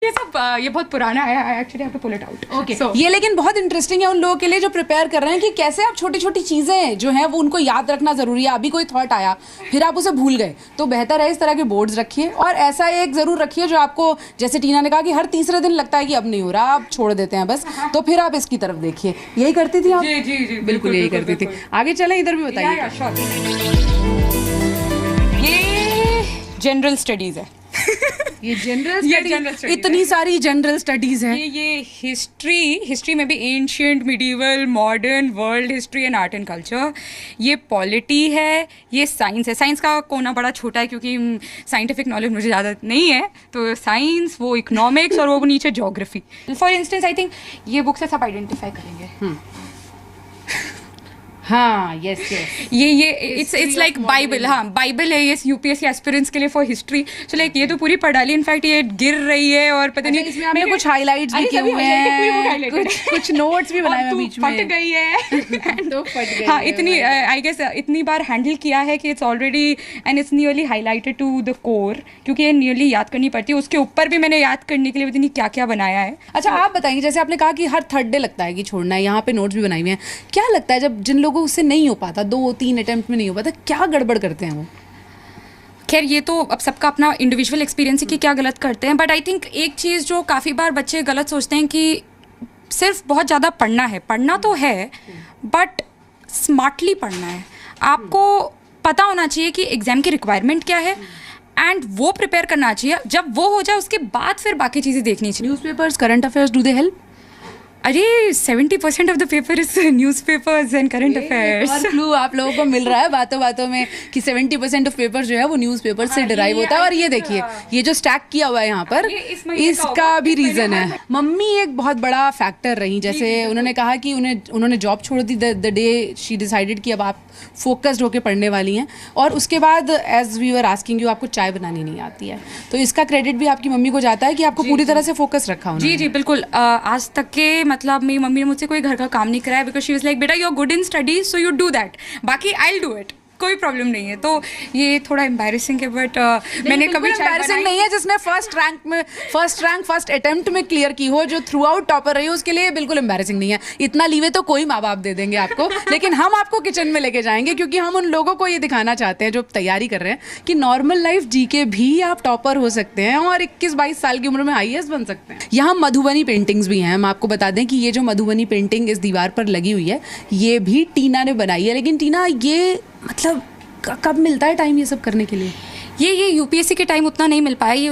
ये बहुत पुराना है, I actually have to pull it out. Okay, ये लेकिन बहुत इंटरेस्टिंग है उन लोगों के लिए जो प्रिपेयर कर रहे हैं कि कैसे आप छोटी छोटी चीज़ें जो हैं वो उनको याद रखना ज़रूरी है। अभी कोई थॉट आया फिर आप उसे भूल गए, तो बेहतर है इस तरह के बोर्ड्स रखिए, और ऐसा एक ज़रूर रखिए जो आपको, जैसे टीना ने कहा कि हर तीसरे दिन लगता है कि अब नहीं हो रहा, आप छोड़ देते हैं बस, तो फिर आप इसकी तरफ देखिए। यही करती थी आप? जी जी जी, बिल्कुल यही करती थी। आगे चलें, इधर भी बताइए। ये जनरल स्टडीज़ है। ये जनरल स्टडीज, इतनी सारी जनरल स्टडीज हैं। ये हिस्ट्री में भी ancient, medieval, modern, world history and art and culture. ये पॉलिटी है, ये साइंस है। साइंस का कोना बड़ा छोटा है क्योंकि साइंटिफिक नॉलेज मुझे ज़्यादा नहीं है, तो साइंस, वो इकोनॉमिक्स और वो नीचे geography. For instance I think ये बुक से सब आइडेंटिफाई करेंगे। हाँ, यस यस, ये इट्स लाइक बाइबल। हाँ, बाइबल है ये यूपीएससी एस्पिरेंट्स के लिए फॉर हिस्ट्री। सो लाइक ये तो पूरी पढ़ा ली, इनफैक्ट ये गिर रही है और पता नहीं इसमें आपने कुछ हाइलाइट्स भी किए हुए हैं, कुछ नोट्स भी बनाए हैं बीच में। फट गई है तो फट गई। हाँ, इतनी आई गेस इतनी बार हैंडल किया है कि it's already and it's nearly highlighted to the core, क्योंकि ये नियरली याद करनी पड़ती है। उसके ऊपर भी मैंने याद करने के लिए पता नहीं क्या क्या बनाया है। अच्छा, आप बताएंगे, जैसे आपने कहा कि हर थर्ड डे लगता है कि छोड़ना है, यहाँ पे नोट्स भी बनाए हुए हैं, क्या लगता है जब जिन लोगों से नहीं हो पाता, 2-3 अटेम्प्ट में नहीं हो पाता, क्या गड़बड़ करते हैं वो? खैर ये तो अब सबका अपना इंडिविजुअल एक्सपीरियंस है कि क्या गलत करते हैं, बट आई थिंक एक चीज़ जो काफ़ी बार बच्चे गलत सोचते हैं कि सिर्फ बहुत ज़्यादा पढ़ना है। पढ़ना तो है, बट स्मार्टली पढ़ना है। आपको पता होना चाहिए कि एग्ज़ाम की रिक्वायरमेंट क्या है, एंड वो प्रिपेयर करना चाहिए। जब वो हो जाए उसके बाद फिर बाकी चीज़ें देखनी चाहिए। Newspapers, current affairs, do they help? अरे 70% of the paper is newspapers and current affairs. और क्लू आप लोगों को मिल रहा है बातों बातों में कि 70% ऑफ पेपर जो है वो न्यूज़पेपर से डिराइव होता है। और ये देखिए, ये जो स्टैक किया हुआ है यहाँ पर, इसका भी रीज़न है। मम्मी एक बहुत बड़ा फैक्टर रही। जैसे उन्होंने कहा कि उन्होंने जॉब छोड़ दी द डे शी डिसाइडेड कि अब आप फोकस्ड होकर पढ़ने वाली हैं, और उसके बाद as we were asking you, आपको चाय बनानी नहीं आती है, तो इसका क्रेडिट भी आपकी मम्मी को जाता है कि आपको पूरी तरह से फोकस रखा उन्होंने। जी जी बिल्कुल। आज तक के मतलब मेरी मम्मी ने मुझसे कोई घर का काम नहीं कराया, बिकॉज शी वाज लाइक, बेटा you are good in studies so you do that, बाकी आई विल डू इट, कोई प्रॉब्लम नहीं है। तो ये थोड़ा एम्बैरेसिंग है, बट मैंने कभी एम्बैरेसिंग नहीं है। जिसने फर्स्ट अटेम्प्ट में क्लियर की हो, जो थ्रू आउट टॉपर रही हो, उसके लिए बिल्कुल एम्बैरेसिंग नहीं है। इतना लीवे तो कोई माँ बाप दे देंगे आपको, लेकिन हम आपको किचन में लेके जाएंगे, क्योंकि हम उन लोगों को ये दिखाना चाहते हैं जो तैयारी कर रहे हैं कि नॉर्मल लाइफ जी के भी आप टॉपर हो सकते हैं और 21-22 साल की उम्र में IAS बन सकते हैं। यहाँ मधुबनी पेंटिंग्स भी हैं। हम आपको बता दें कि ये जो मधुबनी पेंटिंग इस दीवार पर लगी हुई है, ये भी टीना ने बनाई है। लेकिन टीना, ये मतलब कब मिलता है टाइम ये सब करने के लिए? ये यूपीएससी के टाइम उतना नहीं मिल पाया। ये